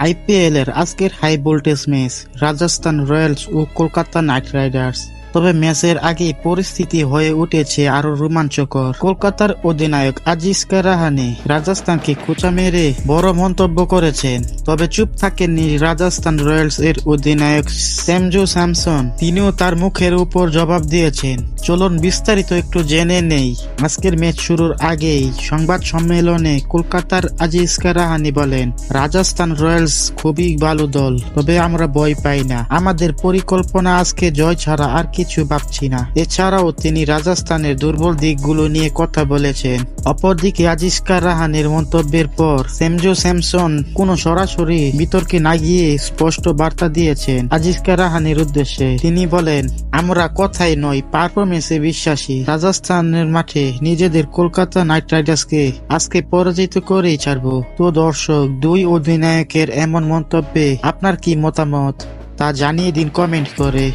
IPL এর আজকের high voltage match Rajasthan Royals ও কলকাতা নাইট রাইডার্স। তবে ম্যাচের আগেই পরিস্থিতি হয়ে উঠেছে আরো রোমাঞ্চকর। কলকাতার অধিনায়ক আজিজকা রাহানে রাজস্থানকে খোঁচা মেরে বড় মন্তব্য করেছেন। তবে চুপ থাকেননি রাজস্থান রয়্যালস এর অধিনায়ক সঞ্জু স্যামসন, তিনিও তার মুখের উপর জবাব দিয়েছেন। চলুন বিস্তারিত একটু জেনে নেই। আজকের ম্যাচ শুরুর আগেই সংবাদ সম্মেলনে কলকাতার আজিজকা রাহানে বলেন, রাজস্থান রয়্যালস খুবই ভালো দল, তবে আমরা ভয় পাই না। আমাদের পরিকল্পনা আজকে জয় ছাড়া আর কিছু ভাবছি না। এছাড়াও তিনি রাজস্থানের দুর্বল দিকগুলো নিয়ে কথা বলেছেন। অপরদিকে আজিজকা রাহানের মন্তব্যের পর সঞ্জু স্যামসন কোনো সরাসরি বিতর্কে না গিয়ে স্পষ্ট বার্তা দিয়েছেন আজিজকা রাহানের উদ্দেশ্যে। তিনি বলেন, আমরা কথাই নয় পারফরমেন্সে বিশ্বাসী। রাজস্থানের মাঠে নিজেদের কলকাতা নাইট রাইডার্সকে আজকে পরাজিত করেই ছাড়বো। তো দর্শক, দুই অধিনায়কের এমন মন্তব্যে আপনার কি মতামত তা জানিয়ে দিন কমেন্ট করে।